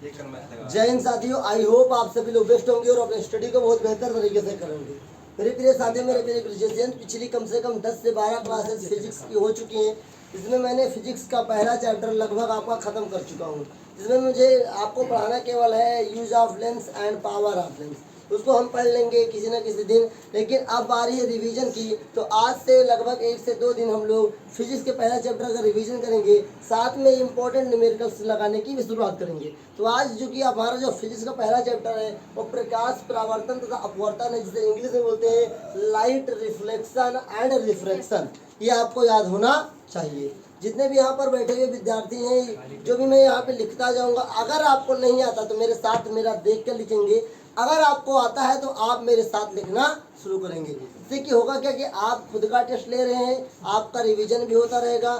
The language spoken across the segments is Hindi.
जय हिंद साथियों, आई होप आप सभी लोग बेस्ट होंगे और अपने स्टडी को बहुत बेहतर तरीके से करेंगे। मेरे प्रिय साथियों, मेरे प्रिय ग्रेजुएशन पिछली कम से कम 10 से 12 क्लासेस फिजिक्स की हो चुकी हैं। इसमें मैंने फिजिक्स का पहला चैप्टर लगभग आपका ख़त्म कर चुका हूँ। इसमें मुझे आपको पढ़ाना केवल है use of lens and power of lens. उसको हम पढ़ लेंगे किसी न किसी दिन, लेकिन अब बारी है रिवीजन की। तो आज से लगभग 1 से 2 दिन हम लोग फिजिक्स के पहला चैप्टर का रिवीजन करेंगे, साथ में इंपॉर्टेंट न्यूमेरिकल्स लगाने की भी शुरुआत करेंगे। तो आज जो कि हमारा जो फिजिक्स का पहला चैप्टर है वो प्रकाश परावर्तन तथा अपवर्तन है, जिसे इंग्लिश में बोलते हैं लाइट रिफ्लेक्शन एंड रिफ्रैक्शन। ये आपको याद होना चाहिए। जितने भी यहाँ पर बैठे हुए विद्यार्थी हैं, जो भी मैं यहाँ पे लिखता जाऊँगा, अगर आपको नहीं आता तो मेरे साथ मेरा देख कर लिखेंगे। अगर आपको आता है तो आप मेरे साथ लिखना शुरू करेंगे। इससे कि होगा क्या कि आप खुद का टेस्ट ले रहे हैं, आपका रिवीजन भी होता रहेगा,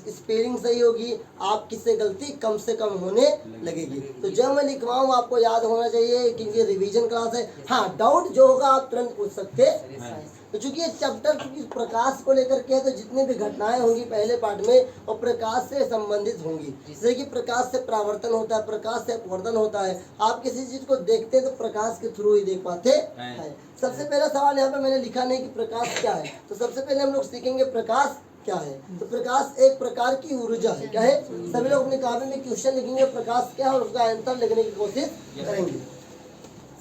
स्पेलिंग सही होगी, आपकी से गलती कम से कम होने लगेगी। तो जब मैं लिखवाऊँ आपको याद होना चाहिए, क्योंकि रिवीजन क्लास है। हाँ, डाउट जो होगा आप तुरंत पूछ सकते हैं। तो चूंकि ये चैप्टर प्रकाश को लेकर के है, तो जितनी भी घटनाएं होंगी पहले पार्ट में वो प्रकाश से संबंधित होंगी। जैसे कि प्रकाश से परावर्तन होता है, प्रकाश से अपवर्तन होता है। आप किसी चीज को देखते हैं तो प्रकाश के थ्रू ही देख पाते हैं। सबसे पहला सवाल यहाँ पे मैंने लिखा नहीं कि प्रकाश क्या है, तो सबसे पहले हम लोग सीखेंगे प्रकाश क्या है। तो प्रकाश एक प्रकार की ऊर्जा है। क्या है? सभी लोग अपने कापी में क्वेश्चन लिखेंगे प्रकाश क्या है और उसका आंसर लिखने की कोशिश करेंगे।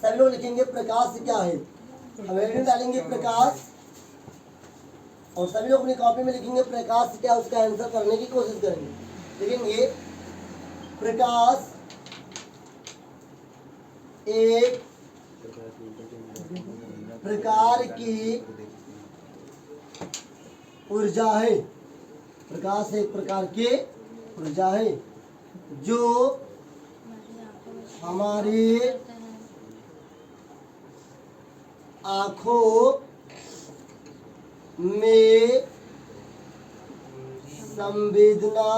सभी लोग लिखेंगे प्रकाश क्या है, हम हेडिंग डालेंगे प्रकाश, और सभी लोग अपनी कॉपी में लिखेंगे प्रकाश क्या, उसका आंसर करने की कोशिश करेंगे। लिखेंगे प्रकाश एक प्रकार की ऊर्जा है। प्रकाश एक प्रकार की ऊर्जा है जो हमारी आँखों में संवेदना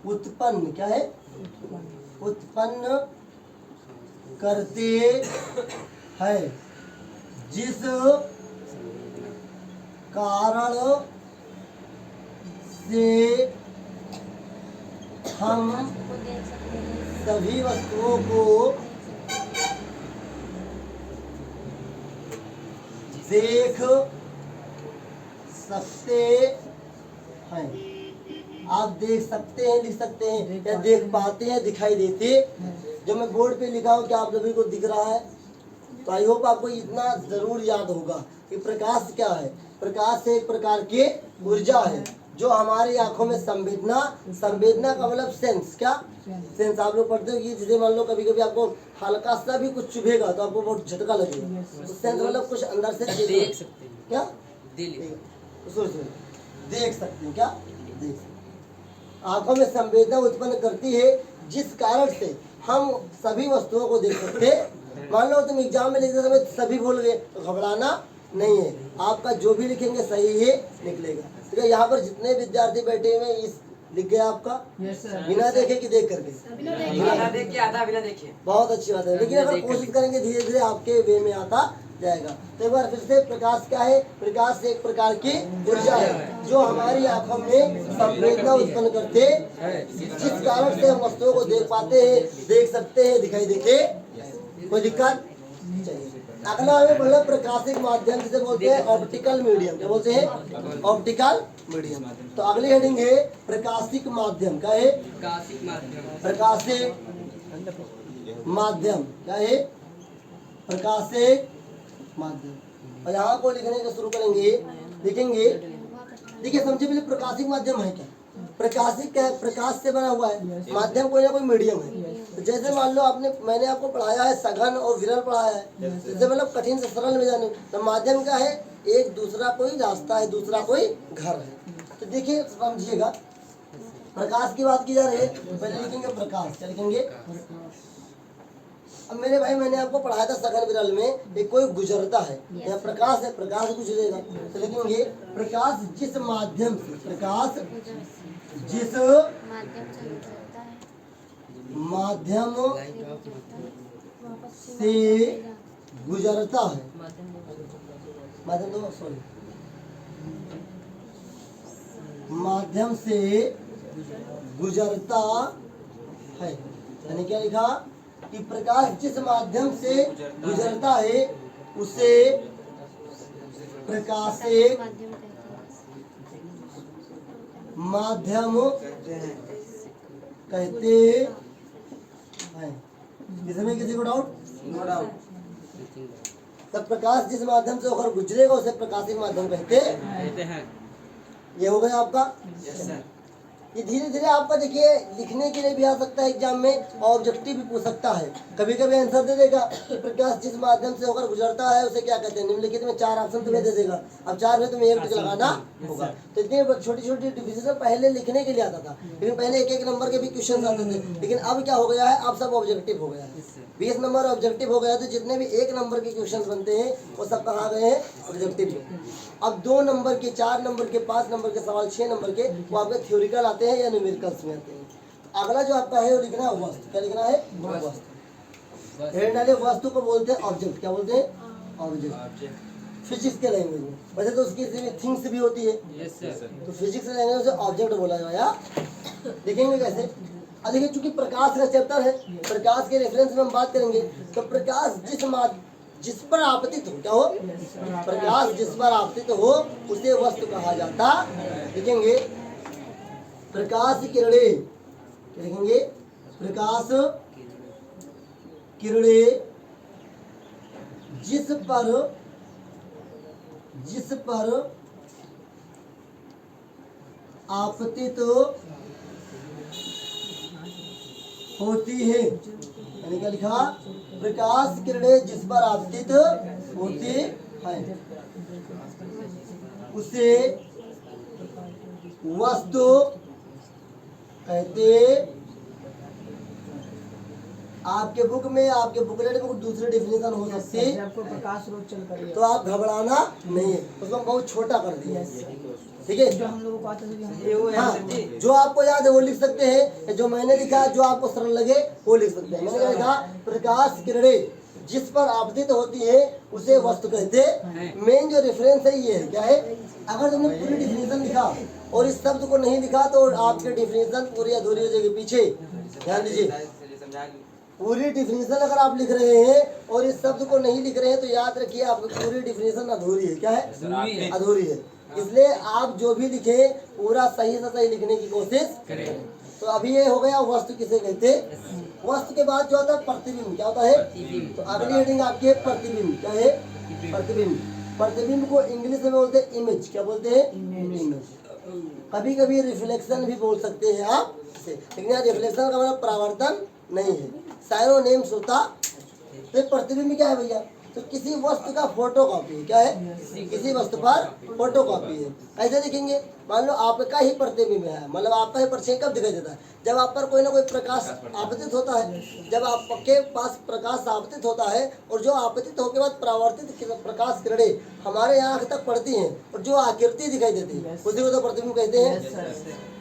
उत्पन्न क्या है, उत्पन्न करते हैं, जिस कारण से हम सभी वस्तुओं को देख सकते हैं। आप देख सकते हैं, लिख सकते हैं, या देख पाते हैं, दिखाई देते। जो मैं बोर्ड पे लिखा हूँ क्या आप सभी को दिख रहा है? तो आई होप आपको इतना जरूर याद होगा कि प्रकाश क्या है। प्रकाश एक प्रकार की ऊर्जा है जो हमारी आंखों में संवेदना का मतलब सेंस, क्या सेंस आप लोग पढ़ते हो कि जैसे मान लो कभी कभी आपको हल्का सा भी कुछ चुभेगा तो आपको बहुत झटका लगेगा। तो सेंस मतलब कुछ अंदर से देख सकते हैं, क्या देख सकते हैं, क्या देख सकते हैं। आंखों में संवेदना उत्पन्न करती है जिस कारण से हम सभी वस्तुओं को देख सकते हैं। मान लो तुम एग्जाम में लिखते समय सभी भूल गए तो घबराना नहीं है, आपका जो भी लिखेंगे सही ही निकलेगा। तो यहाँ पर जितने विद्यार्थी बैठे हुए इस लिख गया आपका? बिना देखे कि देख करके? बिना देखे, आधा बिना देखे। बहुत अच्छी बात है, लेकिन अगर कोशिश करेंगे धीरे धीरे आपके वे में आता जाएगा। तो एक बार फिर से, प्रकाश क्या है? प्रकाश एक प्रकार की ऊर्जा है जो हमारी आंखों में संवेदना उत्पन्न करते हैं, जिस कारण से हम वस्तुओं को देख पाते हैं, देख सकते हैं, दिखाई देते। कोई दिक्कत चाहिए? अगला हमें पढ़ना प्रकाशिक माध्यम, जिसे बोलते हैं ऑप्टिकल मीडियम। क्या बोलते हैं? Optical medium. तो अगली हेडिंग है प्रकाशिक माध्यम। क्या है? प्रकाशिक माध्यम। प्रकाशिक माध्यम क्या है? प्रकाशिक माध्यम। और यहाँ को लिखने का शुरू करेंगे, लिखेंगे। देखिए समझे पहले प्रकाशिक माध्यम है क्या? प्रकाशिक क्या है? प्रकाश से बना हुआ है, माध्यम कोई ना कोई मीडियम है। तो जैसे मान लो मैंने आपको पढ़ाया है सघन और विरल पढ़ाया है, जैसे मतलब कठिन से सरल में जाने। तो माध्यम क्या है? एक दूसरा कोई रास्ता है, दूसरा कोई घर है। तो देखिए समझिएगा, प्रकाश की बात की जा रही है तो पहले लिखेंगे प्रकाश। क्या लिखेंगे? अब मेरे भाई मैंने आपको पढ़ाया था सघन विरल में एक कोई गुजरता है, या प्रकाश है, प्रकाश गुजरेगा। तो लिखेंगे प्रकाश जिस माध्यम से, प्रकाश जिस माध्यम से गुजरता है, माध्यम तो सॉरी माध्यम से गुजरता है। यानी क्या लिखा कि प्रकाश जिस माध्यम से गुजरता है उसे प्रकाशिक माध्यम कहते हैं। इसमें किसी को डाउट? No doubt. तब प्रकाश जिस माध्यम से होकर गुजरेगा उसे प्रकाशिक माध्यम कहते हैं। ये हो गया आपका। Yes sir. ये धीरे धीरे आपका देखिए लिखने के लिए भी आ सकता है एग्जाम में, ऑब्जेक्टिव भी पूछ सकता है। कभी कभी आंसर दे देगा कि प्रकाश जिस माध्यम से होकर गुजरता है उसे क्या कहते हैं, निम्नलिखित में 4 ऑप्शन तुम्हें दे देगा। अब 4 में तुम्हें एक टिक लगाना होगा। तो इतनी छोटी छोटी डिविजन पहले लिखने के लिए आता था, लेकिन पहले एक एक नंबर के भी क्वेश्चन आते थे। लेकिन अब क्या हो गया है, अब सब ऑब्जेक्टिव हो गया है। 20 नंबर ऑब्जेक्टिव हो गया, तो जितने भी 1 नंबर के क्वेश्चन बनते हैं वो सब कहाँ गए हैं, ऑब्जेक्टिव में। अब 2 नंबर के, 4 नंबर के, 5 नंबर के सवाल, 6 नंबर के वो आपके थ्योरिकल आते हैं या न्यूमेरिकल्स में आते हैं। तो अगला जो आपका है वो लिखना है वस्तु। क्या लिखना है? वस्तु। हेड डाले, वस्तु को बोलते हैं ऑब्जेक्ट। क्या बोलते हैं? ऑब्जेक्ट। फिजिक्स के लैंग्वेज में, वैसे तो उसकी थिंग्स भी होती है। Yes sir. तो फिजिक्स के लैंग्वेज में ऑब्जेक्ट बोला जाएगा। देखेंगे कैसे? अब देखिए चूंकि प्रकाश का चैप्टर है, प्रकाश के रेफरेंस में हम बात करेंगे। तो प्रकाश जिस पर आपतित हो, क्या हो? प्रकाश जिस पर आपतित हो उसे वस्तु कहा जाता। लिखेंगे प्रकाश किरणें, लिखेंगे प्रकाश किरणें जिस पर आपतित होती है। यानी क्या लिखा? प्रकाश किरणें जिस पर आपतित होती है उसे वस्तु कहते। आपके बुक में, आपके बुकलेट में कुछ दूसरी डेफिनेशन हो सकती है, आपको प्रकाश रोज चल कर तो आप घबराना नहीं है। उसको हम बहुत छोटा कर दिया, ठीक है? जो हम लोगों को आता है ये वो है हाँ, सर जी। जो आपको याद है वो लिख सकते हैं, जो मैंने लिखा जो आपको सरल लगे वो लिख सकते हैं। मैंने क्या लिखा? प्रकाश किरणें जिस पर आपतित होती है उसे वस्तु कहते हैं। मेन जो रेफरेंस है ये है, क्या है? अगर तुमने पूरी डिफिनेशन लिखा और इस शब्द को नहीं लिखा तो आपकी डिफिनेशन पूरी अधूरी हो जाएगी। पीछे ध्यान दीजिए, पूरी डिफिनेशन अगर आप लिख रहे हैं और इस शब्द को नहीं लिख रहे हैं तो याद रखिए आपकी पूरी डिफिनेशन अधूरी है। क्या है? अधूरी है। इसलिए आप जो भी लिखे पूरा सही से सही लिखने की कोशिश करें। तो अभी ये हो गया वस्तु किसे कहते हैं। वस्तु के बाद जो होता है प्रतिबिंब। क्या होता है? तो अगली हेडिंग आपकी है प्रतिबिंब। क्या है? प्रतिबिंब। प्रतिबिंब को इंग्लिश में बोलते हैं इमेज। क्या बोलते हैं? इमेज। कभी कभी रिफ्लेक्शन भी बोल सकते हैं आप इसे, लेकिन यहाँ रिफ्लेक्शन का मतलब परावर्तन नहीं है, साइनोनिम्स होता। तो प्रतिबिंब क्या है भैया? तो किसी वस्तु का फोटो कॉपी है। क्या है? किसी वस्तु पर फोटो कॉपी है। ऐसे लिखेंगे, मान लो आपका ही प्रतिबिंब है, मतलब आपका ही परछाई कब दिखाई देता है? जब आप पर कोई ना कोई प्रकाश आपतित होता है। जब आपके पास प्रकाश आपतित होता है और जो आपतित होने के बाद परावर्तित प्रकाश किरणें हमारे आँख तक पड़ती हैं और जो आकृति दिखाई देती है उसी को तो प्रतिबिंब कहते हैं।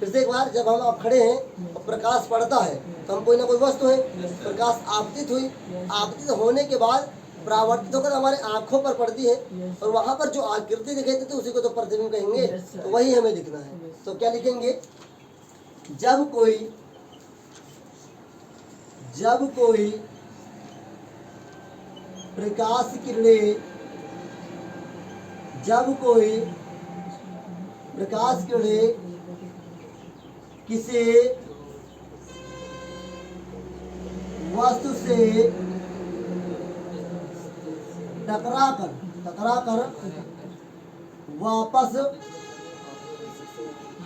फिर से एक बार, जब हम आप खड़े हैं और प्रकाश पड़ता है तो हम कोई ना कोई वस्तु है, प्रकाश आपतित हुई, आपतित होने के बाद परावर्तित होकर हमारे आंखों पर पड़ती है और वहां पर जो आकृति दिखाई देती है उसी को तो प्रतिबिंब कहेंगे। तो वही हमें लिखना है। तो क्या लिखेंगे? जब कोई प्रकाश किरणें, जब कोई प्रकाश किरणें किसी वस्तु से टकरा कर वापस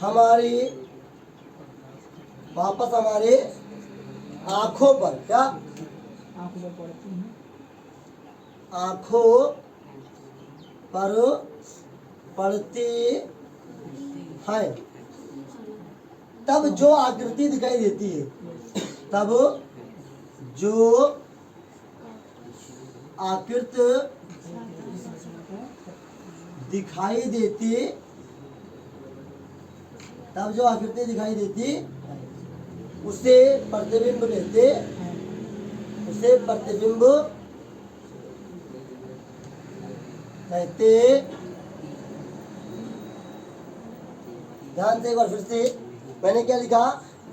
हमारे आंखों पर, क्या आंखों पर पड़ती है, तब जो आकृति दिखाई देती है, तब जो आकृति दिखाई देती, तब जो आकृति दिखाई देती उसे प्रतिबिंब कहते, उसे प्रतिबिंब कहते। ध्यान से एक बार फिर से, मैंने क्या लिखा?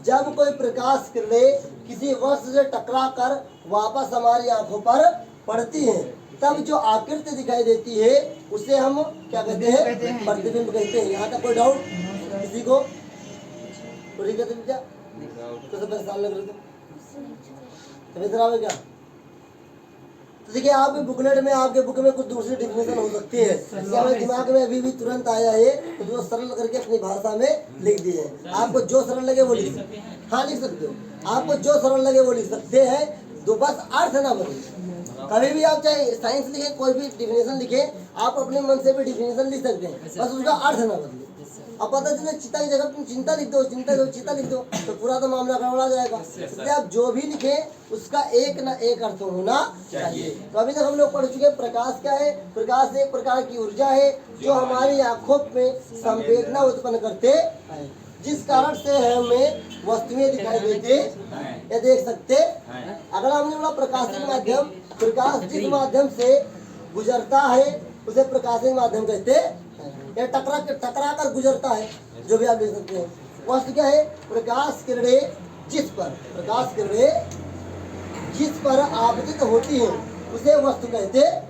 जब कोई प्रकाश किरणें किसी वस्तु से टकरा कर वापस हमारी आंखों पर पड़ती हैं, तब जो आकृति दिखाई देती है उसे हम क्या कहते हैं? प्रतिबिंब कहते हैं। यहाँ तक कोई डाउट किसी को? पूरी कहते हैं क्या? तो सब परेशान लग रहे थे, तबीयत खराब है क्या? तो देखिए, आपके बुकलेट में, आपके बुक में कुछ दूसरी डिफिनेशन हो सकती है, इसलिए हमारे दिमाग में अभी भी तुरंत आया है तो जो सरल करके अपनी भाषा में लिख दिए हैं। आपको जो सरल लगे वो लिख सकते हैं। हाँ, लिख सकते हो, आपको जो सरल लगे वो लिख सकते हैं, तो बस अर्थ ना बदले। कभी भी आप चाहे साइंस लिखे, कोई भी डिफिनेशन लिखे, आप अपने मन से भी डिफिनेशन लिख सकते हैं, बस उसका अर्थ ना बदले। अब पता चले चिता की जगह तुम चिंता लिख दो, चिंता जो चिता लिख दो, तो पूरा तो मामला गड़बड़ा जाएगा। इसलिए आप जो भी लिखे उसका एक ना एक अर्थ होना चाहिए। तो अभी तक हम लोग पढ़ चुके हैं प्रकाश क्या है। प्रकाश एक प्रकार की ऊर्जा है जो हमारी आंखों में संवेदना उत्पन्न करते हैं, जिस कारण से हमें वस्तुएं दिखाई देते या देख सकते। अगर हमने बोला प्रकाशिक माध्यम, प्रकाश जिस माध्यम से गुजरता है उसे प्रकाशिक माध्यम कहते हैं, या टकरा कर गुजरता है, जो भी आप देख सकते हैं। वस्तु क्या है? प्रकाश किरणें जिस पर आपतित होती हैं उसे वस्तु कहते हैं।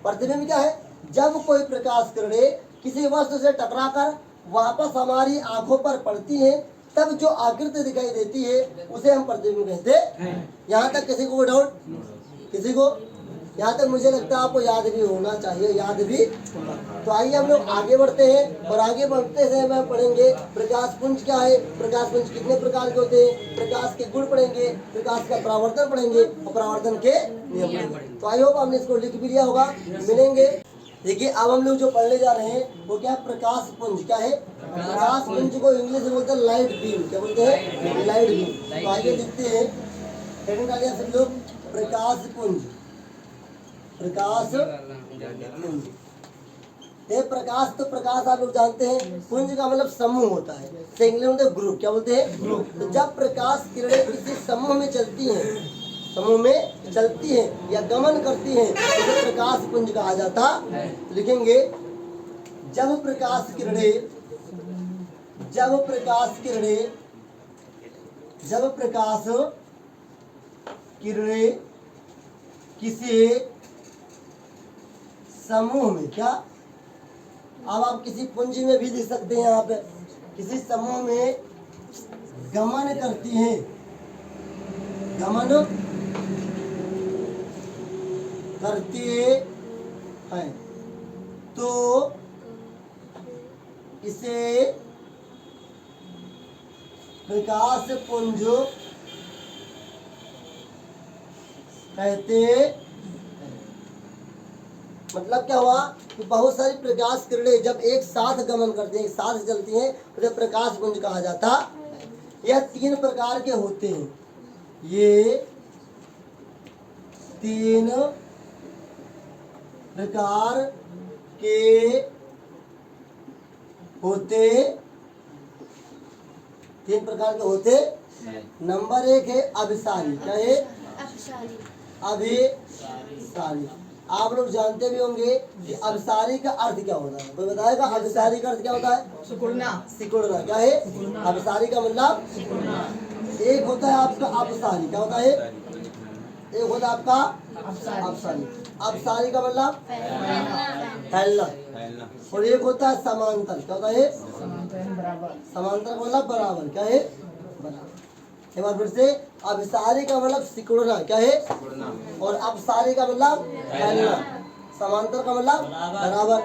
प्रतिबिंब क्या है? जब कोई प्रकाश किरणें किसी वस्तु से टकराकर वापस हमारी आंखों पर पड़ती हैं, तब जो आकृति दिखाई देती है उसे हम प्रतिबिंब कहते हैं। यहाँ तक किसी को डाउट? किसी को? यहाँ तक मुझे लगता है आपको याद भी होना चाहिए, याद भी होगा। तो आइए हम लोग आगे बढ़ते हैं, और आगे बढ़ते से हम पढ़ेंगे प्रकाश पुंज क्या है, प्रकाश पुंज कितने प्रकार के होते हैं, प्रकाश के गुण पढ़ेंगे, प्रकाश का परावर्तन पढ़ेंगे और परावर्तन के नियम पढ़ेंगे। तो आई होप आपने इसको लिख भी लिया होगा। मिलेंगे। देखिए, अब हम लोग जो पढ़ने जा रहे हैं वो क्या है? प्रकाश पुंज क्या है? प्रकाश पुंज को इंग्लिश में बोलते हैं लाइट बीम। क्या बोलते हैं? Light beam. तो आइए देखते हैं, हेडिंग डालिए सब लोग, प्रकाश पुंज। प्रकाश पुंज, ये प्रकाश, तो प्रकाश आप लोग जानते हैं, पुंज का मतलब समूह होता है, तो इंग्लिश में ग्रुप। क्या बोलते हैं? ग्रुप। तो जब प्रकाश किरणें किसी समूह में चलती हैं या गमन करती हैं तो प्रकाश पुंज कहा जाता है। लिखेंगे, जब प्रकाश किरणें किसी समूह में, क्या? अब आप किसी पुंज में भी लिख सकते हैं, यहाँ पे किसी समूह में गमन करती हैं, तो इसे प्रकाश पुंज कहते। मतलब क्या हुआ कि बहुत सारी प्रकाश किरणें जब एक साथ गमन करती हैं, एक साथ चलती हैं, उसे प्रकाश पुंज कहा जाता। यह 3 प्रकार के होते हैं, ये 3 प्रकार के होते। नंबर 1 है अभिसारी। क्या है? अभिसारी। आप लोग जानते भी होंगे कि अभिसारी का अर्थ क्या होता है, कोई बताएगा? अभिसारी का अर्थ क्या होता है? सिकुड़ना। क्या है? अभिसारी का मतलब एक होता है आपका अपसारी। क्या होता है? एक होता है आपका अपसारी। अपसारी का मतलब फैलना, और एक होता है समांतर। क्या होता है? समांतर का मतलब बराबर। क्या है? बराबर। एक बार फिर से, अभिसारी का मतलब सिकुड़ना। क्या है? और अपसारी का मतलब फैलना, समांतर का मतलब बराबर।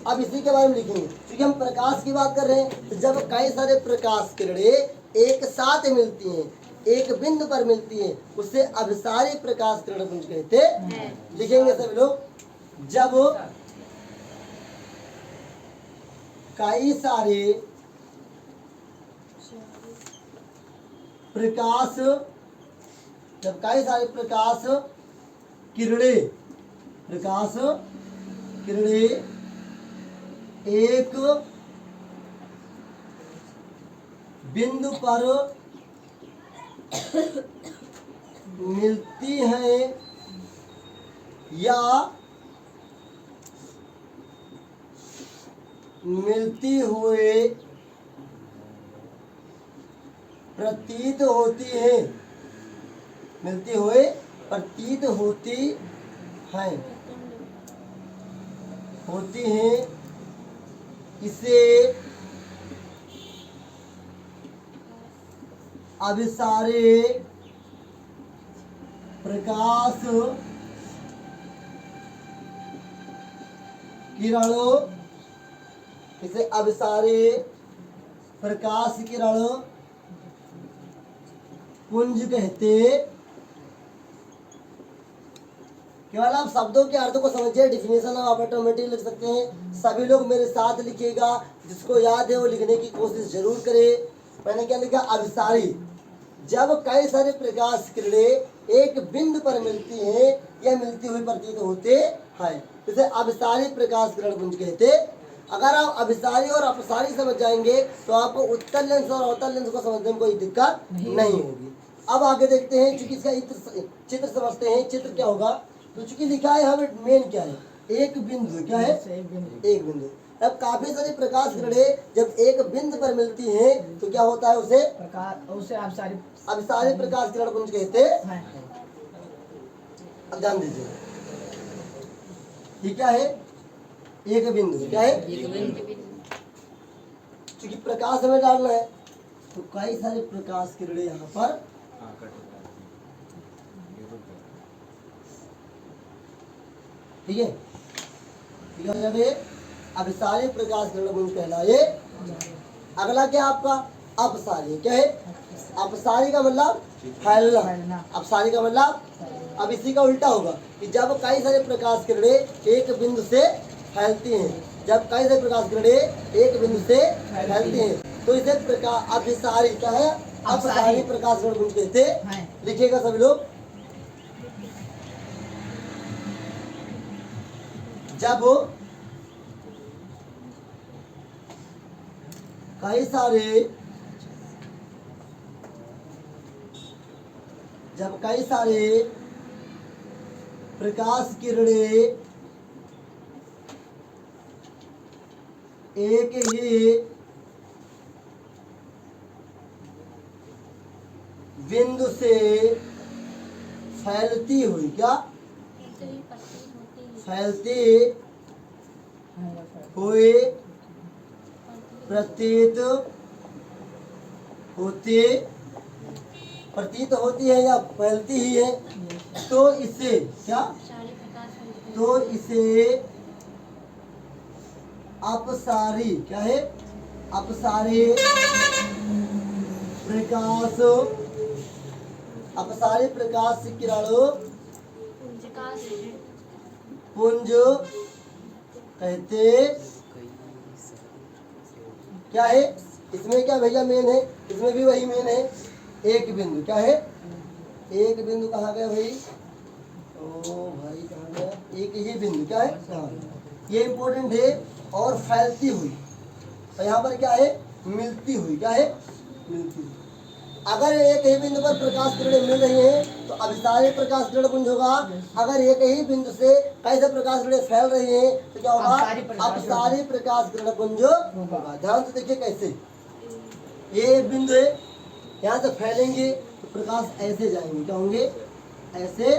अब इसी के बारे में लिखेंगे, क्योंकि हम प्रकाश की बात कर रहे हैं। तो जब कई सारे प्रकाश किरणें एक साथ मिलती हैं, एक बिंदु पर मिलती हैं, उससे अभिसारी प्रकाश किरण पुंज कहते हैं। लिखेंगे सभी लोग, जब कई सारे प्रकाश किरणें एक बिंदु पर मिलती हैं या मिलती हुए प्रतीत होती है, मिलती हुए प्रतीत होती हैं, होती हैं, इसे अभिसारे प्रकाश किरणों, इसे अभिसारे प्रकाश किरण पुंज कहते। केवल आप शब्दों के अर्थ को समझिए, डिफिनेशन आप ऑटोमेटिक लिख सकते हैं। सभी लोग मेरे साथ लिखिएगा, जिसको याद है वो लिखने की कोशिश जरूर करे। मैंने क्या लिखा? अभिसारी, जब कई सारे प्रकाश किरणें एक बिंदु पर मिलती हैं या मिलती हुई प्रतीत होते हैं, इसे अभिसारी प्रकाश किरण पुंज कहते। अगर आप अभिसारी और अपसारी समझ जाएंगे तो आपको उत्तल लेंस और अवतल लेंस को समझने में कोई दिक्कत नहीं होगी। अब आगे देखते हैं, चूंकि इसका चित्र समझते हैं। चित्र क्या होगा? तो चूंकि लिखा है हमें मेन क्या है, एक बिंदु। क्या है? एक बिंदु। अब काफी सारी प्रकाश किरणें जब एक बिंदु पर मिलती हैं तो क्या होता है? उसे अभिसारी प्रकाश किरण पुंज कहते हैं। अब ध्यान दीजिए, ये क्या है? एक बिंदु। क्या है? क्योंकि प्रकाश हमें डालना है तो कई सारे प्रकाश किरणें यहाँ पर ठीक है। अभिसारी प्रकाश किरण पुंज कहलाए। अगला क्या आपका? अपसारी। क्या है? अपसारी का मतलब फैलना, अपसारी का मतलब, अब इसी का उल्टा होगा कि जब कई सारे प्रकाश किरणें एक बिंदु से फैलती हैं, जब कई सारे प्रकाश किरणें एक बिंदु से फैलती हैं तो इसे प्रकाश अभिसारी क्या है? अपसारी प्रकाश किरण पुंज कहते हैं। लिखिएगा सभी लोग। जब कई सारे प्रकाश किरणें एक ही बिंदु से फैलती हुई, क्या? फैलती हुई प्रतीत होती है या फैलती ही है तो इसे क्या? तो इसे अपसारी। क्या है? अपसारी प्रकाश, अपसारी प्रकाश किरण पुंज कहते। क्या है? इसमें क्या भैया मेन है? इसमें भी वही मेन है, एक बिंदु। क्या है? एक बिंदु कहाँ गया भाई? ओ भाई कहाँ गया? एक ही बिंदु। क्या है? हाँ, ये इम्पोर्टेंट है। और फैलती हुई, तो यहाँ पर क्या है? मिलती हुई। क्या है? मिलती हुई। अगर एक ही बिंदु पर प्रकाश किरणें मिल रही हैं तो अभिसारी प्रकाश किरण पुंज होगा। अगर एक ही बिंदु से कई से प्रकाश किरणें फैल रही हैं तो क्या होगा? अपसारी प्रकाश किरण पुंज होगा। ध्यान से देखिए कैसे। ये एक बिंदु है, यहाँ से फैलेंगे तो प्रकाश ऐसे जाएंगे। क्या होंगे? ऐसे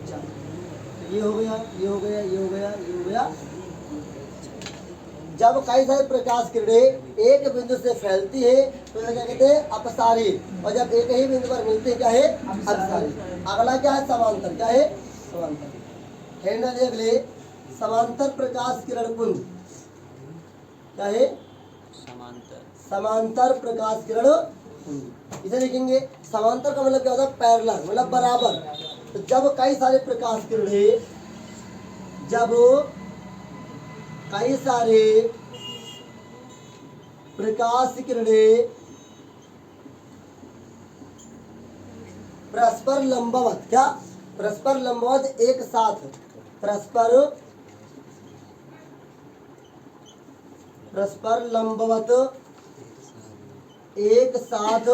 जाएंगे। ये हो गया, ये हो गया, ये हो गया, ये हो गया। जब कई सारे प्रकाश किरणें एक बिंदु से फैलती है तो इसे क्या कहते हैं? अपसारी। और जब एक ही बिंदु पर मिलती है क्या है? अपसारी। अगला क्या है? समांतर। क्या है? समांतर। हेडलाइन अगले, समांतर प्रकाश किरण पुंज। क्या है? समांतर प्रकाश किरण पुंज। इसे लिखेंगे। समांतर का मतलब क्या होता है? पैरेलल, मतलब बराबर। तो जब कई सारे प्रकाश किरणें, जब कई सारे प्रकाश किरणें परस्पर लंबवत, क्या? परस्पर लंबवत एक साथ, परस्पर लंबवत एक साथ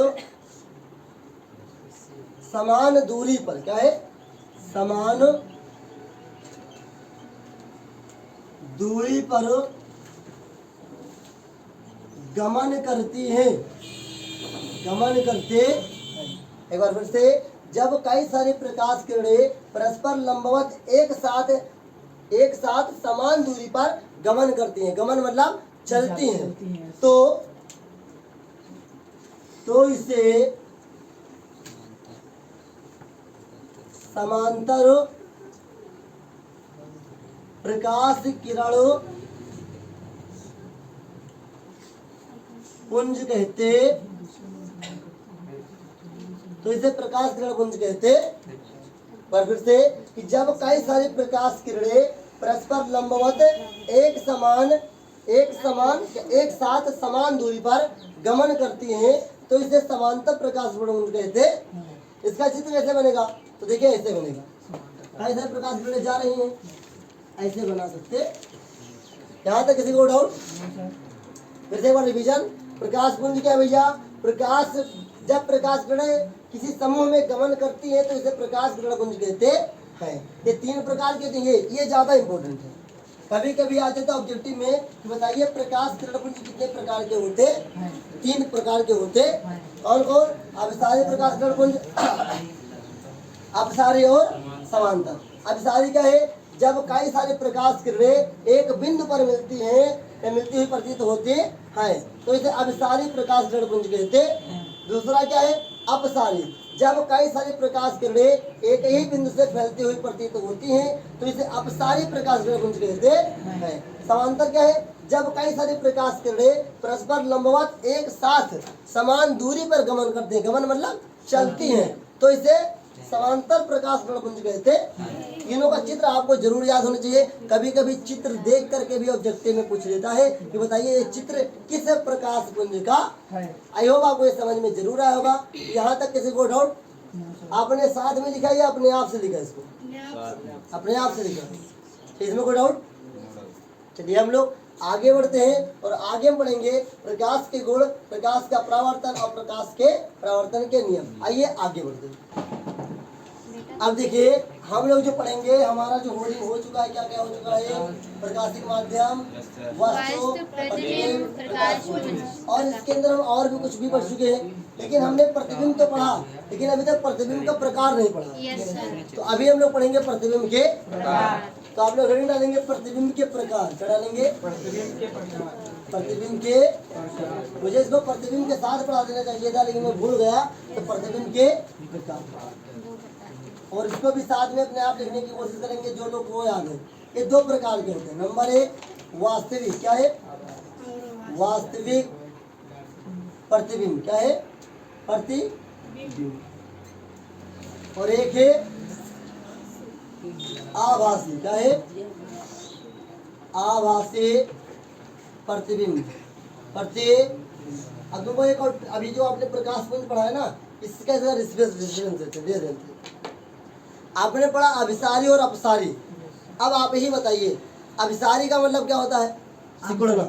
समान दूरी पर। क्या है? समान दूरी पर गमन करती है। गमन करते हैं। एक बार फिर से, जब कई सारी प्रकाश किरणें परस्पर लंबवत एक साथ समान दूरी पर गमन करती हैं, गमन मतलब चलती हैं, तो इसे समांतर प्रकाश किरण पुंज कहते, तो इसे प्रकाश किरण पुंज कहते। पर फिर से, कि जब कई सारी प्रकाश किरणें परस्पर लंबवत एक साथ समान दूरी पर गमन करती हैं, तो इसे समांतर प्रकाश पुंज कहते। इसका चित्र कैसे बनेगा? तो देखिए ऐसे बनेगा, कई सारी प्रकाश किरणें जा रही हैं, ऐसे बना सकते। यहाँ तक किसी को डाउट? फिर से एक बार रिवीजन। प्रकाश पुंज क्या है भैया? जब प्रकाश किरणें किसी समूह में गमन करती है तो इसे प्रकाश किरण पुंज कहते हैं। ये 3 प्रकार के थे, ये ज्यादा इंपॉर्टेंट है। कभी कभी आते तो ऑब्जेक्टिव में कि बताइए प्रकाश किरण पुंज कितने प्रकार के होते? 3 प्रकार के होते। कौन कौन? अभिसारी प्रकाश किरण पुंज, अपसारी और समांतर। अभिसारी क्या है? जब कई सारे प्रकाश किरणें एक बिंदु पर मिलती हैं या मिलती हुई प्रतीत होती हैं, तो इसे अभिसारी प्रकाश किरण पुंज कहते। दूसरा क्या है? अपसारी। जब कई सारी प्रकाश किरणें एक ही बिंदु से फैलती हुई प्रतीत होती हैं, तो इसे अपसारी प्रकाश किरण पुंज कहते हैं। समांतर क्या है? जब कई सारी प्रकाश किरणें परस्पर लंबवत एक साथ समान दूरी पर गमन करते हैं, गमन मतलब चलती हैं, तो इसे समांतर प्रकाश किरण पुंज कहते। तीनों का चित्र आपको जरूर याद होना चाहिए। कभी कभी चित्र देख करके भी ऑब्जेक्टिव में पूछ लेता है कि बताइए ये चित्र किस प्रकाश पुंज का है। आई होप आपको ये समझ में जरूर आया होगा। यहाँ तक किसी को डाउट? आपने साथ में लिखा या अपने आप से लिखा? इसको अपने आप से लिखा, इसमें कोई डाउट? चलिए हम लोग आगे बढ़ते हैं और आगे हम पढ़ेंगे प्रकाश के गुण, प्रकाश का परावर्तन और प्रकाश के परावर्तन के नियम। आइए आगे बढ़ते हैं। अब देखिए हम लोग जो पढ़ेंगे, हमारा जो होर्डिंग हो चुका है, क्या क्या हो चुका है? प्रकाशिक माध्यम, वस्तु, प्रतिबिंब, प्रकाश पुंज। और इसके अंदर हम और भी कुछ भी पढ़ चुके हैं, लेकिन हमने प्रतिबिंब तो पढ़ा, लेकिन अभी तक प्रतिबिंब का प्रकार नहीं पढ़ा। तो अभी हम लोग पढ़ेंगे प्रतिबिंब के प्रकार। तो आप लोग रीडिंग डालेंगे प्रतिबिंब के प्रकार। क्या डालेंगे? प्रतिबिंब के। मुझे इसको प्रतिबिंब के साथ पढ़ा देना चाहिए था, लेकिन मैं भूल गया। तो प्रतिबिंब के प्रकार, और इसको भी साथ में अपने आप लिखने की कोशिश करेंगे जो लोग को याद है। ये 2 प्रकार के होते हैं। नंबर 1 वास्तविक, क्या है? वास्तविक प्रतिबिंब, क्या है? प्रतिबिंब। और एक है आभासी, क्या है? आभासी प्रतिबिंब। अब तुमको एक और, अभी जो आपने प्रकाश पुंज पढ़ा है ना, इसका रेफरेंस दे देते। आपने पढ़ा अभिसारी और अपसारी। अब आप ही बताइए, अभिसारी का मतलब क्या होता है? सिकुड़ना।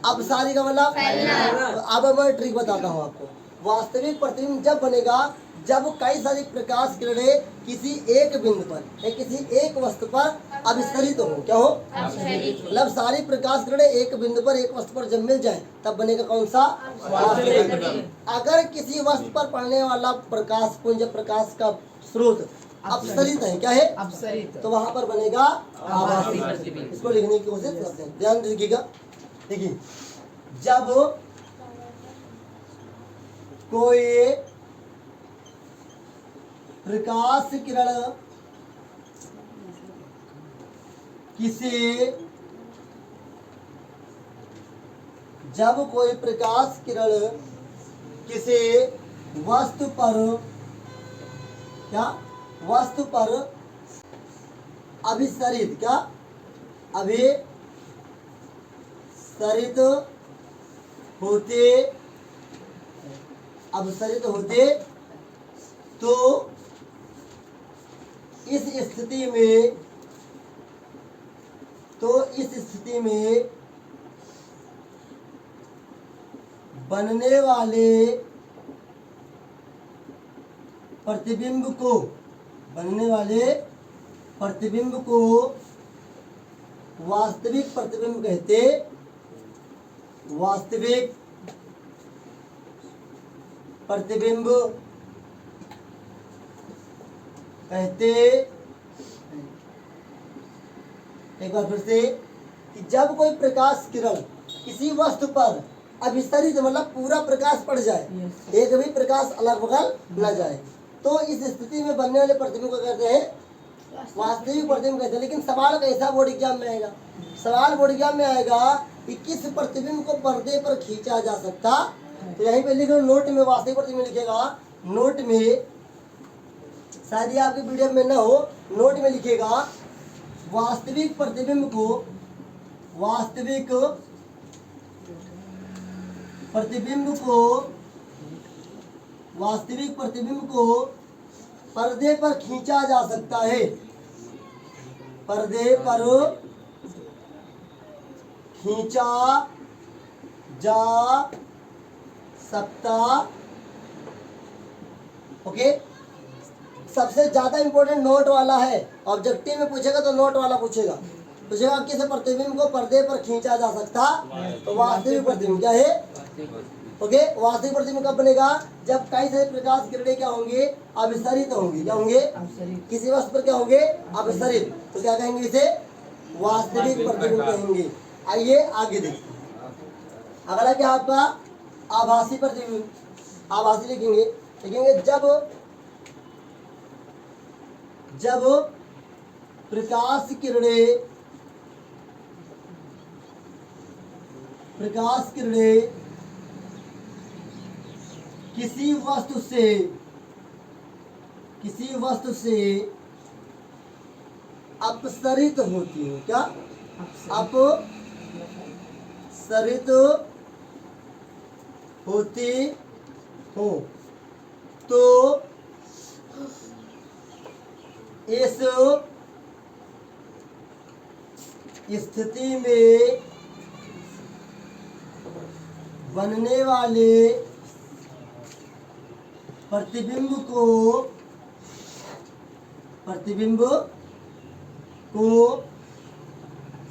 अपसारी का मतलब फैलना। तो अब मैं ट्रिक बताता हूँ आपको। वास्तविक प्रतिबिंब जब बनेगा जब कई सारी प्रकाश किरणें किसी एक बिंदु पर या किसी एक वस्तु पर अभिसरित हो। क्या हो? मतलब सारी प्रकाश किरणें एक बिंदु पर एक वस्तु पर जब मिल जाए तब बनेगा कौन सा? वास्तविक। अगर किसी वस्तु पर पड़ने वाला प्रकाश पुंज, प्रकाश का स्रोत अपसरित है, क्या है? अपसरित, तो वहां पर बनेगा आभासी। इसको लिखने की कोशिश करते हैं, ध्यान दीजिएगा। देखिए, जब कोई प्रकाश किरण किसी वस्तु पर, क्या? वस्तु पर अभिसरित, क्या? अभिसरित होते तो इस स्थिति में बनने वाले प्रतिबिंब को वास्तविक प्रतिबिंब कहते। वास्तविक प्रतिबिंब कहते, एक बार फिर से, कि जब कोई प्रकाश किरण किसी वस्तु पर अभिसरित मतलब पूरा प्रकाश पड़ जाए, एक भी प्रकाश अलग बगल न जाए, तो इस स्थिति में बनने वाले प्रतिबिंब को कहते हैं वास्तविक प्रतिबिंब कहते हैं। लेकिन सवाल कैसा बोर्ड एग्जाम में आएगा? सवाल बोर्ड एग्जाम में आएगा कि किस प्रतिबिंब को पर्दे पर खींचा जा सकता। तो यहीं पे लिखो नोट में, वास्तविक प्रतिबिंब लिखेगा नोट में, शायद ये आपके पीडीएफ में न हो, नोट में लिखेगा वास्तविक प्रतिबिंब को, वास्तविक प्रतिबिंब को, वास्तविक प्रतिबिंब को पर्दे पर खींचा जा सकता है, पर्दे पर खींचा जा सकता। ओके, सबसे ज्यादा इंपॉर्टेंट नोट वाला है। ऑब्जेक्टिव में पूछेगा तो नोट वाला पूछेगा, पूछेगा किस प्रतिबिंब को पर्दे पर खींचा जा सकता, तो वास्तविक प्रतिबिंब क्या है? ओके, वास्तविक प्रतिबिंब कब बनेगा? जब कई सारे प्रकाश किरणें क्या होंगे? अभिसरित होंगी। क्या होंगे? किसी वस्तु पर क्या होंगे? अभिसरित। तो क्या कहेंगे इसे? वास्तविक प्रतिबिंब कहेंगे। आइए आगे देखते हैं। अगला क्या आपका? आभासी प्रतिबिंब। आभासी लिखेंगे, जब प्रकाश किरणें किसी वस्तु से अपसरित होती हो। क्या? अपसरित होती हो, तो इस स्थिति में बनने वाले प्रतिबिंब को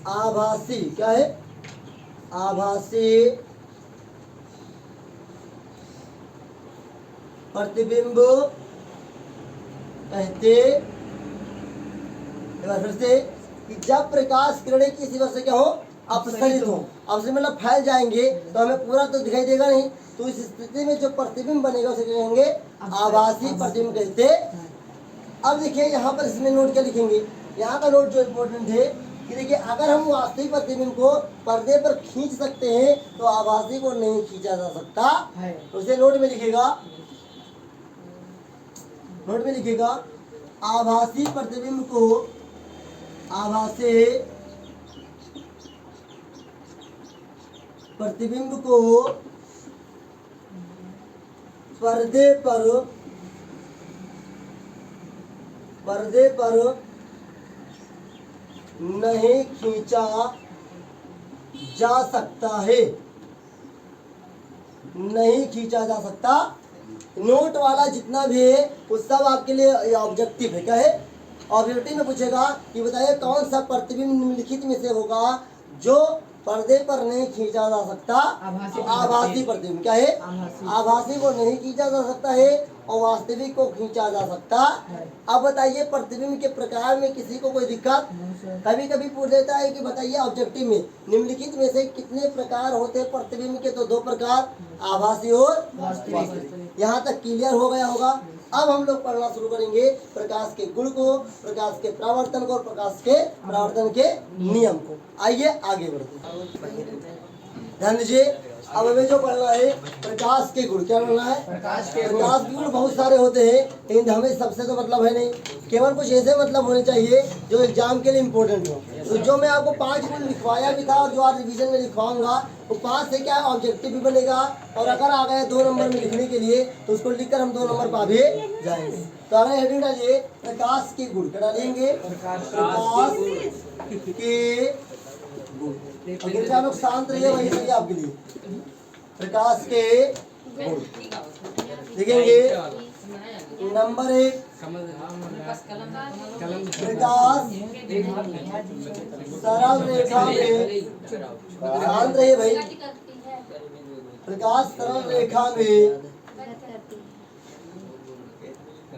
आभासी, क्या है? आभासी प्रतिबिंब कहते। फिर से, कि जब प्रकाश किरणें किसी वस्तु से क्या हो? अपसरित हो। अपसरित मतलब फैल जाएंगे, तो हमें पूरा तो दिखाई देगा नहीं, तो इस स्थिति में जो प्रतिबिंब बनेगा उसे कहेंगे आभासी प्रतिबिंब कहते। अब देखिए यहाँ पर इसमें नोट क्या लिखेंगे? यहाँ का नोट जो इम्पोर्टेंट है कि देखिए, अगर हम वास्तविक प्रतिबिंब को पर्दे पर खींच सकते हैं तो आभासी को नहीं खींचा जा सकता। तो उसे नोट में लिखेगा, आभासी प्रतिबिंब को, आभासी प्रतिबिंब को पर्दे पर नहीं खींचा जा सकता है, नहीं खींचा जा सकता। नोट वाला जितना भी है वो सब आपके लिए ऑब्जेक्टिव है। क्या है? ऑब्जेक्टिव में पूछेगा कि बताइए कौन सा प्रतिबिंब निम्नलिखित में से होगा जो पर्दे पर नहीं खींचा जा सकता। आभासी प्रतिबिंब क्या है? आभासी को नहीं खींचा जा सकता है और वास्तविक को खींचा जा सकता। अब बताइए प्रतिबिंब के प्रकार में किसी को कोई दिक्कत? कभी कभी पूछ देता है कि बताइए ऑब्जेक्टिव में निम्नलिखित में से कितने प्रकार होते हैं प्रतिबिंब के? तो 2 प्रकार, आभासी और वास्तविक। यहाँ तक क्लियर हो गया होगा। अब हम लोग पढ़ना शुरू करेंगे प्रकाश के गुण को, प्रकाश के परावर्तन को और प्रकाश के परावर्तन के नियम को। आइए आगे बढ़ते हैं। ध्यान दीजिए, अब हमें जो पढ़ना है प्रकाश के गुण। क्या पढ़ना है? प्रकाश के गुण बहुत सारे होते हैं, लेकिन हमें सबसे तो मतलब है नहीं, केवल कुछ ऐसे मतलब होने चाहिए जो एग्जाम के लिए इम्पोर्टेंट हो। तो जो मैं आपको 5 गुण लिखवाया भी था और जो आज रिवीजन में लिखवाऊंगा, वो 5 से क्या ऑब्जेक्टिव भी बनेगा, और अगर आ गया 2 नंबर में लिखने के लिए तो उसको लिखकर हम 2 नंबर पा भी जाएंगे। तो अगर हेडिंग डालिए प्रकाश के गुण। क्या डालेंगे? प्रकाश के गुण। अगर लोग शांत रहिए, वही सही आपके लिए। प्रकाश के गुण लिखेंगे। नंबर 1, प्रकाश सरल रेखा में, शांत रहिए भाई, प्रकाश सरल रेखा में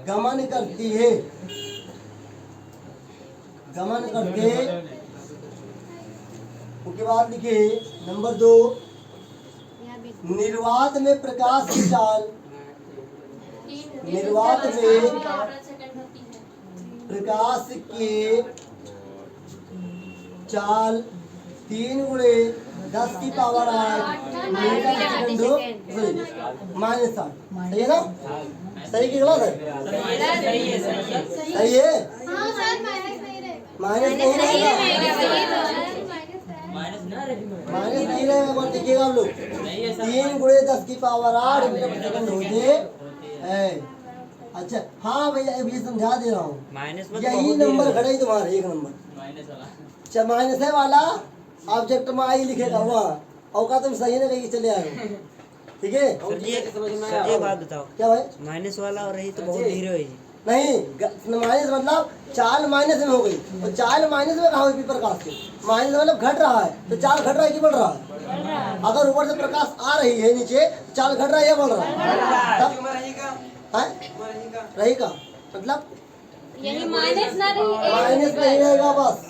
गमन करती है, गमन करते। उसके बाद लिखे नंबर 2, निर्वात में प्रकाश की चाल, निर्वात में प्रकाश की चाल 3 गुणे 10 की पावर 8 मीटर सेकंड -8। सही है ना? सही की गलत है? सही है। माइनस नहीं रहेगा, माइनस नहीं रहेगा। कौन देखिएगा आप लोग? 3 गुणे 10 की पावर 8 मीटर प्रति सेकंड होते हैं। अच्छा हाँ भैया, अब ये समझा दे रहा हूँ। यही नंबर खड़ा ही तुम्हारा 1 नंबर। अच्छा माइनस है वाला ऑब्जेक्ट में आई लिखेगा वहाँ, और का तुम सही ना कहीं चले आए हो। ठीक है सर जी एक बात बताओ, क्या भाई? माइनस वाला और रही तो बहुत धीरे हुई। नहीं, माइनस मतलब चाल माइनस में हो गई, और चाल माइनस में कहाँ हुई? प्रकाश के माइनस मतलब घट रहा है, तो चाल घट रहा है कि बढ़ रहा है? अगर ऊपर से प्रकाश आ रही है नीचे, तो चाल घट रहा है या बढ़ रहा है? तब रहेगा मतलब यही माइनस ना माइनस नहीं रहेगा, बस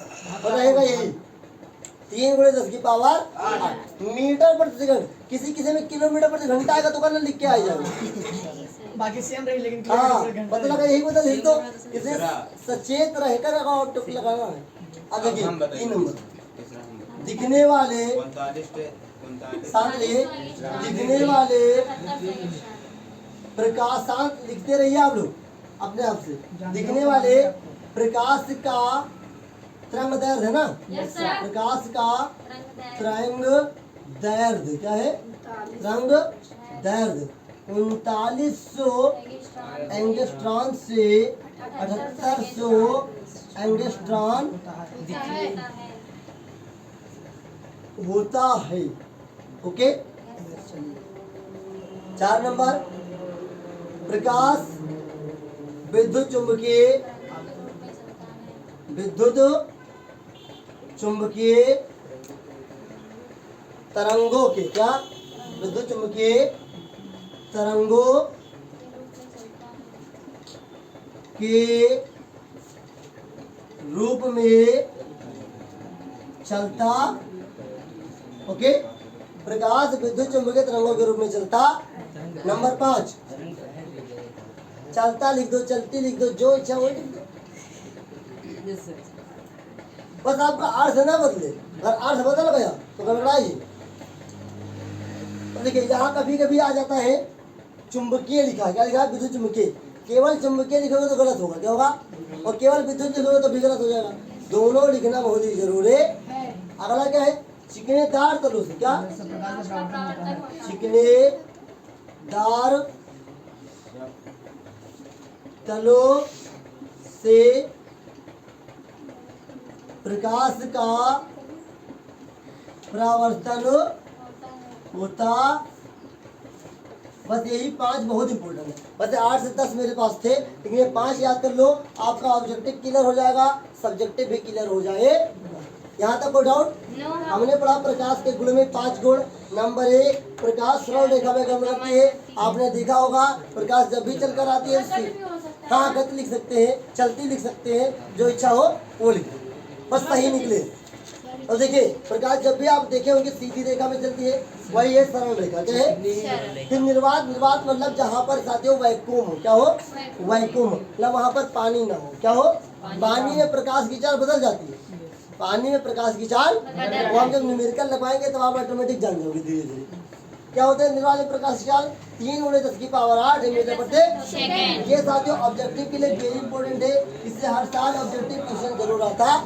रहेगा यही 3 गुणे 10 की पावर 8 मीटर प्रति सेकंड। किसी में किलोमीटर प्रति घंटा आएगा तो करना लिख के आ जाएगा, बाकी सेम रही लेकिन हाँ किलोमीटर घंटा पता लगा यही बता लिख दो। इसे सचेत रहकर और टुक लगाना है। अब देखिए 3 नंबर, दिखने वाले साथ लिए दिखने वाले प्रकाशांत लिखते रहिए आप लोग अपने आप से। दिखने वाले प्रकाश का तरंग दैर्घ्य है ना? प्रकाश का तरंग दैर्घ्य क्या है? तरंग दैर्घ्य 3900 एंगस्ट्रॉन से 7800 एंगस्ट्रॉन होता है। ओके 4 नंबर, प्रकाश विद्युत चुंबकीय तरंगों के क्या? विद्युत चुंबकीय तरंगों के रूप में चलता। ओके, प्रकाश विद्युत चुंबकीय तरंगों के रूप में चलता। नंबर 5, चलता लिख दो, चलती लिख दो, जो इच्छा वो लिख दो, बस आपका अर्थ ना बदले। अगर अर्थ बदल गया तो गड़बड़ाइए। तो देखिए यहाँ कभी कभी आ जाता है चुंबकीय लिखा, क्या लिखा? विद्युत चुंबकीय। केवल चुंबकीय लिखोगे तो गलत होगा, क्या होगा? और केवल विद्युत लिखोगे तो भी गलत हो जाएगा। दोनों लिखना बहुत ही जरूरी है। अगला क्या है? चिकनेदार तलों से क्या? चिकनेदार तलों से प्रकाश का परावर्तन होता। बस यही 5 बहुत इंपॉर्टेंट है। बस 8 से 10 मेरे पास थे, लेकिन ये 5 याद कर लो, आपका ऑब्जेक्टिव क्लियर हो जाएगा, सब्जेक्टिव भी क्लियर हो जाए। यहाँ तक कोई डाउट? हमने पढ़ा प्रकाश के गुण में 5 गुण। नंबर 1, प्रकाश सरल रेखा में गमन करती है। आपने देखा होगा प्रकाश जब भी चलकर आती है, हाँ गति लिख सकते हैं, चलती लिख सकते हैं, जो इच्छा हो वो लिख, बस सही निकले। और देखिए प्रकाश जब भी आप देखे होंगे सीधी रेखा में चलती है, वही है सरल रेखा। क्या है? फिर निर्वात, निर्वात मतलब जहाँ पर साथियों वैक्यूम हो। क्या हो? वैक्यूम मतलब वहाँ पर पानी ना हो। क्या हो? पानी में प्रकाश की चाल बदल जाती है। पानी में प्रकाश की चाल, वो हम जब न्यूमेरिकल लगाएंगे तब आप ऑटोमेटिक जान जाओगे धीरे धीरे। क्या होता है निर्वात में प्रकाश की चाल? 3 गुणे 10 की पावर 8 मीटर प्रति सेकंड। ये साथियों ऑब्जेक्टिव के लिए वेरी इंपॉर्टेंट है। इससे हर साल ऑब्जेक्टिव क्वेश्चन जरूर आता है।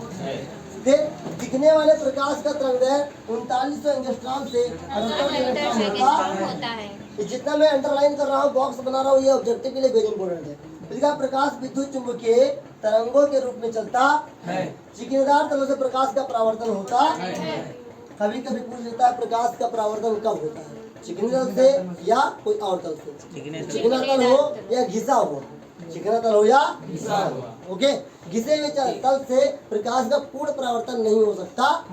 दिखने वाले प्रकाश का तरंगदैर्घ्य 3900 एंगस्ट्रॉम से 7800 एंगस्ट्रॉम होता है। जितना मैं अंडरलाइन कर रहा हूँ, बॉक्स बना रहा हूँ, ये ऑब्जेक्टिव के लिए वेरी इंपॉर्टेंट है। इसका प्रकाश विद्युत चुंबकीय तरंगों के रूप में चलता है। चिकनेदार तलों से प्रकाश का परावर्तन होता है। कभी कभी पूछ लेता है प्रकाश का परावर्तन कब होता है? चिकने तल से या कोई और तल से? चिकना तल हो या घिसा हो, चिकना तल हो या घिसा हो। ओके, घिसे हुए तल से प्रकाश का पूर्ण परावर्तन नहीं हो सकता।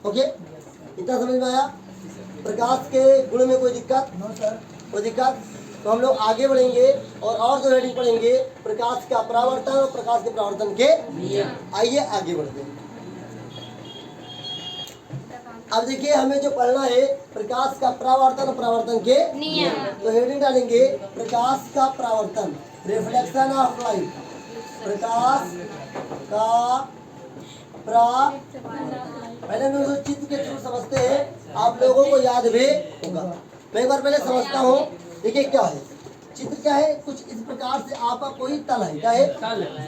ओके, इतना समझ में आया? प्रकाश के गुण में कोई दिक्कत? कोई दिक्कत? तो हम लोग आगे बढ़ेंगे और दो हेडिंग पढ़ेंगे, प्रकाश का परावर्तन और प्रकाश के परावर्तन के नियम। आइए आगे बढ़ते हैं। अब देखिए हमें जो पढ़ना है प्रकाश का परावर्तन और परावर्तन के नियम। तो हेडिंग डालेंगे प्रकाश का परावर्तन, रिफ्लेक्शन ऑफ लाइट, प्रकाश का पहले हम लोग चित्र के थ्रू समझते हैं, आप लोगों को याद भी होगा। मैं एक बार पहले समझता हूँ। देखिए क्या है चित्र, क्या है, कुछ इस प्रकार से आपका कोई तल है, क्या है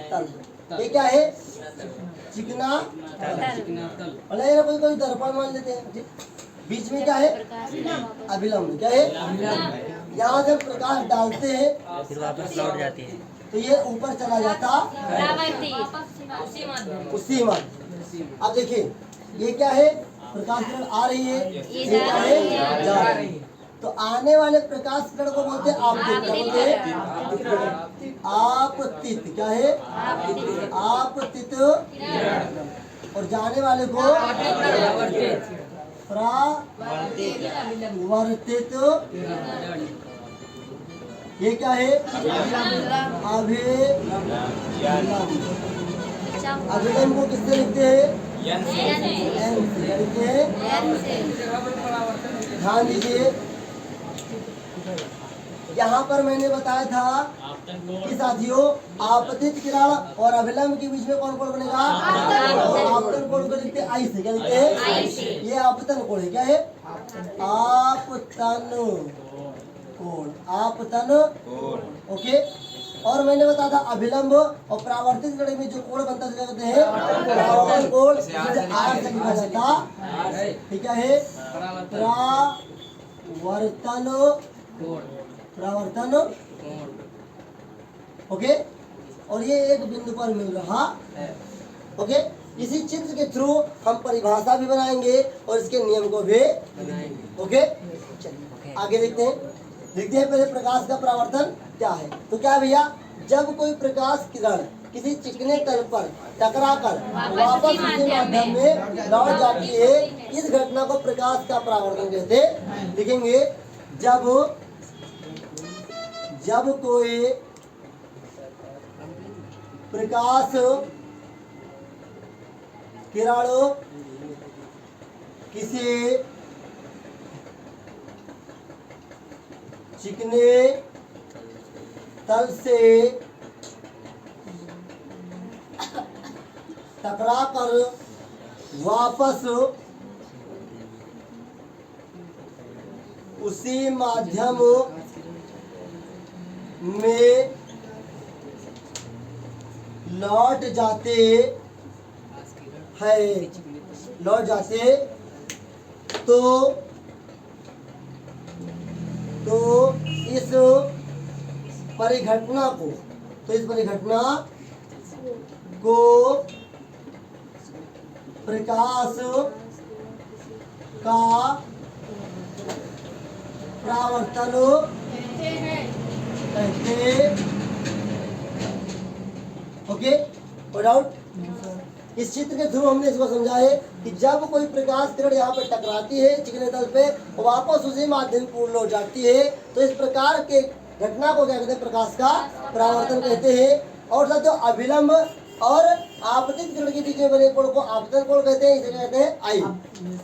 तल। ये क्या है, चिकना तल। ना कोई दर्पण मान लेते हैं, बीच में क्या है अभिलंब, क्या है यहाँ से प्रकाश डालते हैं फिर वापस लौट जाती है, तो ये ऊपर चला जाता उसी माध्यम। अब देखिए ये क्या है, प्रकाश किरण आ रही है, ये क्या है जा रही है। तो आने वाले प्रकाश किरण को बोलते हैं आपतित, क्या बोलते हैं आपतित, क्या है आपतित, और जाने वाले को परावर्तित। ये क्या है अभिलंब को किससे लिखते हैं एन से लिखते हैं। ध्यान दीजिए यहाँ पर मैंने बताया था कि साथियों आपतित किरण और अभिलंब के बीच में कौन कोण बनेगा, आपतन कोण को लिखते हैं आई से, क्या लिखते हैं ये आपतन कोण है, क्या है आपतन कोण, आपतन ओके। और मैंने बताया था अभिलंब और परावर्तित किरण में जो कोण बनता है कहते हैं परावर्तन कोण, जिसे आर से लिखा जाता, ठीक है परावर्तन ओके। और ये एक बिंदु पर मिल रहा है, ओके। इसी चित्र के थ्रू हम परिभाषा भी बनाएंगे और इसके नियम को भी बनाएंगे, ओके। चलिए आगे देखते हैं पहले प्रकाश का परावर्तन क्या है। तो क्या भैया, जब कोई प्रकाश किरण किसी चिकने तल पर टकराकर वापस उसी माध्यम में लौट जाती है, इस घटना को प्रकाश का परावर्तन कहते हैं। लिखेंगे जब कोई प्रकाश किरण किसी चिकने तल से टकराकर वापस उसी माध्यम में लौट जाते तो इस परिघटना को प्रकाश का परावर्तन कहते, ओके। डाउट, इस चित्र के थ्रू हमने इसको समझा है कि जब कोई प्रकाश किरण यहाँ पे टकराती है चिकने तल पे और वापस उसी माध्यम पूर्ण लौट जाती है, तो इस प्रकार के घटना को क्या कहते हैं प्रकाश का परावर्तन कहते हैं। और साथियों अभिलंब और आपतित किरण के बीच में बने कोण को आपतन कोण कहते हैं, इसे कहते हैं आई,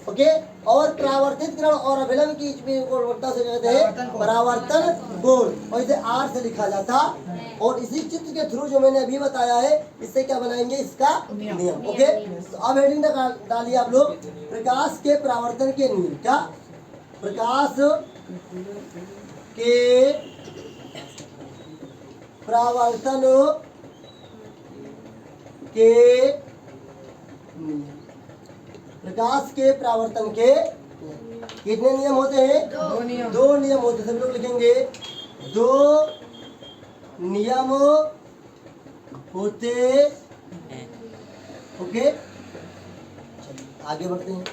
ओके। और परावर्तित किरण और अभिलंब के बीच में कोण बनता है, उसे कहते हैं परावर्तन कोण, और इसे आर से लिखा जाता। और इसी चित्र के थ्रू जो मैंने अभी बताया है, इससे क्या बनाएंगे इसका नियम, ओके। तो अब हेडिंग डालिए आप लोग, प्रकाश के परावर्तन के नियम। क्या, प्रकाश के परावर्तन के नियम। प्रकाश के परावर्तन के कितने नियम होते हैं, दो नियम होते हैं। सब लोग लिखेंगे दो नियम होते हैं, ओके। आगे बढ़ते हैं।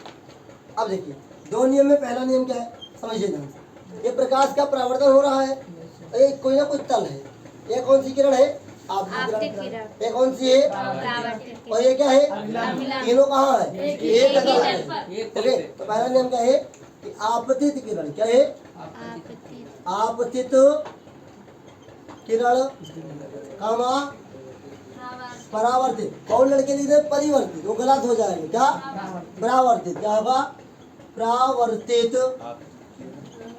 अब देखिए दो नियम में पहला नियम क्या है, समझिए ध्यान से। ये प्रकाश का परावर्तन हो रहा है, एक कोई ना कोई तल है, ये कौन सी किरण है आपतित किरण, ये कौन सी है और ये क्या है, तीनों कहाँ है, एक तल है, ओके। तो पहला नियम क्या है कि आपतित किरण, क्या है आपतित किरण कामा परावर्तित, और लड़के लिख दे परिवर्तित, वो गलत हो जाएगा। क्या परावर्तित, क्या होगा परावर्तित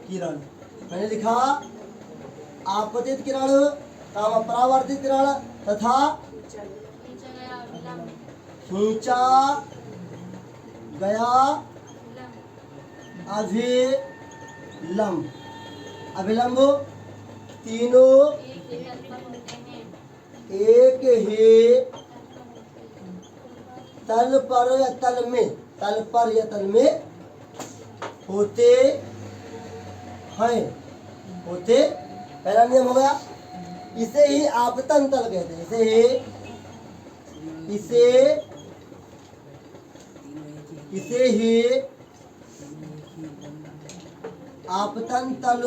किरण। मैंने लिखा आपतित किरण कामा परावर्तित किरण तथा खींचा गया अभिलंब। अभिलंब तीनों एक ही तल पर या तल में, तल पर या तल में होते हैं, होते। पहला नियम हो गया। इसे ही आपतन तल कहते हैं, इसे ही आपतन तल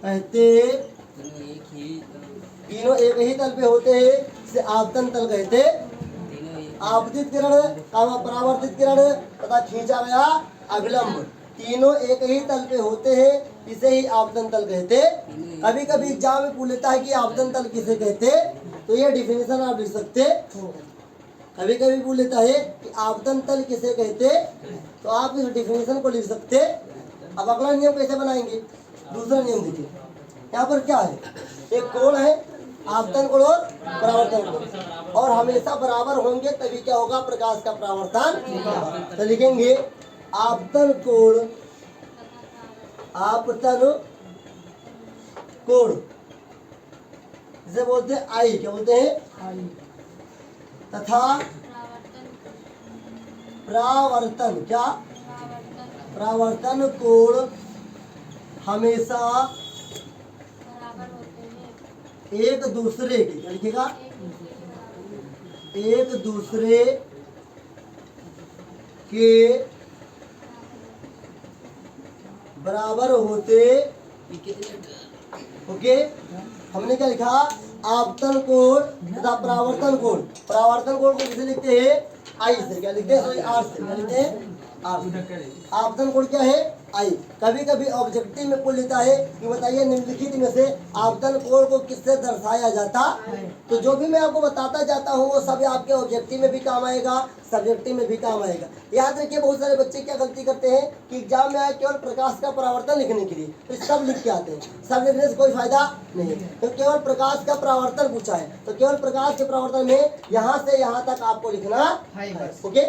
कहते। तीनों एक ही तल पे होते हैं, इसे आपतन तल कहते। आपतित किरण कामा परावर्तित किरण तथा खींचा गया अभिलंब तीनों एक ही तल पे होते हैं, इसे ही आपतन तल कहते। कभी कभी एग्जाम में पूछ लेता है कि आपतन तल किसे कहते, तो ये डिफिनेशन आप लिख सकते हो। कभी कभी पूछ लेता है कि आपतन तल किसे कहते, तो आप इस डिफिनेशन को लिख सकते। अब अगला नियम कैसे बनाएंगे? दूसरा नियम देखिए, यहाँ पर क्या है, एक कोण है, आपतन कोण और परावर्तन कोण, और हमेशा बराबर होंगे तभी क्या होगा, प्रकाश का परावर्तन होगा। तो लिखेंगे आपतन कोण, आपतन कोण इसे बोलते हैं आई, क्या बोलते हैं, तथा परावर्तन, क्या परावर्तन कोण हमेशा एक दूसरे के, क्या लिखेगा, एक दूसरे के बराबर होते। ओके, हमने क्या लिखा, आपतन कोण तथा परावर्तन कोण। परावर्तन कोण को किसे लिखते हैं, आई से, क्या लिखते हैं, सॉरी आर से, क्या लिखते हैं, आर से। आपतन कोण क्या है, आई। कभी कभी ऑब्जेक्टिव में पूछ लेता है कि बताइए निम्नलिखित में से आपतन कोण को किससे दर्शाया जाता। तो जो भी मैं आपको बताता जाता हूँ वो सब आपके ऑब्जेक्टिव में भी काम आएगा, सब्जेक्टिव में भी काम आएगा। याद रखिए, बहुत सारे बच्चे क्या गलती करते हैं कि एग्जाम में आए केवल प्रकाश का परावर्तन लिखने के लिए, तो सब लिख के आते हैं। सब लिखने से कोई फायदा नहीं है, तो केवल प्रकाश का परावर्तन पूछा है, तो केवल प्रकाश के परावर्तन में यहाँ से यहाँ तक आपको लिखना है। ओके,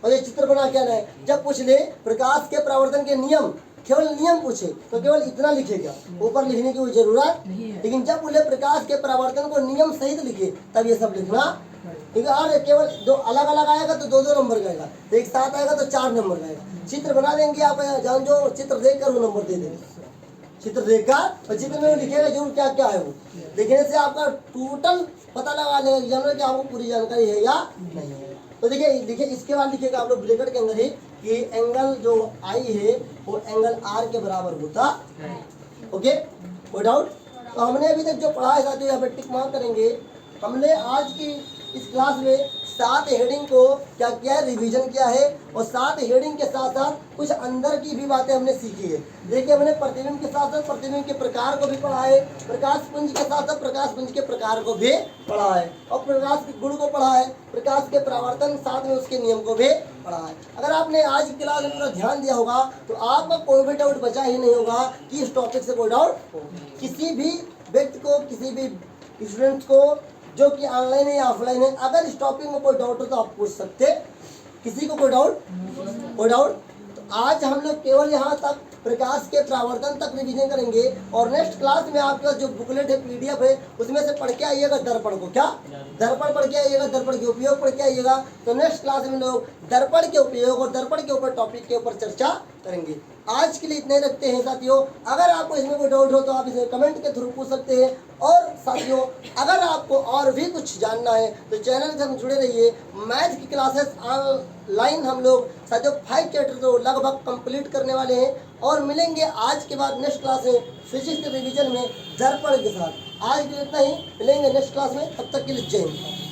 और ये चित्र बना क्या है, जब पूछ ले प्रकाश के परावर्तन के नियम, केवल नियम पूछे तो केवल इतना लिखेगा, ऊपर लिखने की कोई जरूरत नहीं है। लेकिन जब बोले प्रकाश के परावर्तन को नियम सहित लिखे, तब ये सब लिखना। ठीक है, और केवल दो अलग अलग आएगा तो 2-2 नंबर का आएगा, एक साथ आएगा तो 4 नंबर का आएगा। चित्र बना देंगे आप, जान जो चित्र देखकर वो नंबर दे देंगे, चित्र देखकर, और चित्र में लिखेगा जरूर क्या क्या है। वो लिखने से आपका टोटल पता लगा लेगा एग्जामिनर कि आपको पूरी जानकारी है या नहीं है। तो देखिए इसके बाद लिखिएगा आप लोग ब्रैकेट के अंदर ही कि एंगल जो आई है वो एंगल आर के बराबर होता है। ओके, कोई डाउट? तो हमने अभी तक जो पढ़ा है साथियों, यहाँ पे टिक मार्क करेंगे। हमने आज की इस क्लास में 7 हेडिंग को क्या किया है, रिवीजन किया है, और 7 हेडिंग के साथ साथ कुछ अंदर की भी बातें हमने सीखी है। देखिए, हमने प्रतिबिंब के साथ साथ प्रतिबिंब के प्रकार को भी पढ़ा है, प्रकाश पुंज के साथ साथ प्रकाश पुंज के प्रकार को भी पढ़ा है, और प्रकाश के गुण को पढ़ा है, प्रकाश के परावर्तन साथ में उसके नियम को भी पढ़ा है। अगर आपने आज की क्लास में पूरा ध्यान दिया होगा तो आपका कोई भी डाउट बचा ही नहीं होगा कि इस टॉपिक से कोई डाउट हो। किसी भी व्यक्ति को, किसी भी स्टूडेंट को जो कि ऑनलाइन है या ऑफलाइन है, अगर इस टॉपिक में कोई डाउट हो तो आप पूछ सकते। किसी को कोई डाउट? तो आज हम लोग केवल यहाँ तक प्रकाश के परावर्तन तक रिवीजन करेंगे, और नेक्स्ट क्लास में आपके पास जो बुकलेट है, PDF है, उसमें से पढ़ के आइएगा दर्पण को। क्या दर्पण पढ़ के आइएगा, दर्पण के उपयोग पढ़ के आइएगा। तो नेक्स्ट क्लास में लोग दर्पण के उपयोग और दर्पण के ऊपर टॉपिक के ऊपर चर्चा करेंगे। आज के लिए इतने रखते हैं साथियों। अगर आपको इसमें कोई डाउट हो तो आप इसे कमेंट के थ्रू पूछ सकते हैं। और साथियों, अगर आपको और भी कुछ जानना है तो चैनल से हम जुड़े रहिए। मैथ की क्लासेस ऑनलाइन हम लोग साथियों 5 चैप्टर तो लगभग कंप्लीट करने वाले हैं, और मिलेंगे आज के बाद नेक्स्ट क्लास में फिजिक्स के रिवीजन में दर्पण के साथ। आज के लिए इतना ही, मिलेंगे नेक्स्ट क्लास में, तब तक के लिए जय हिंद।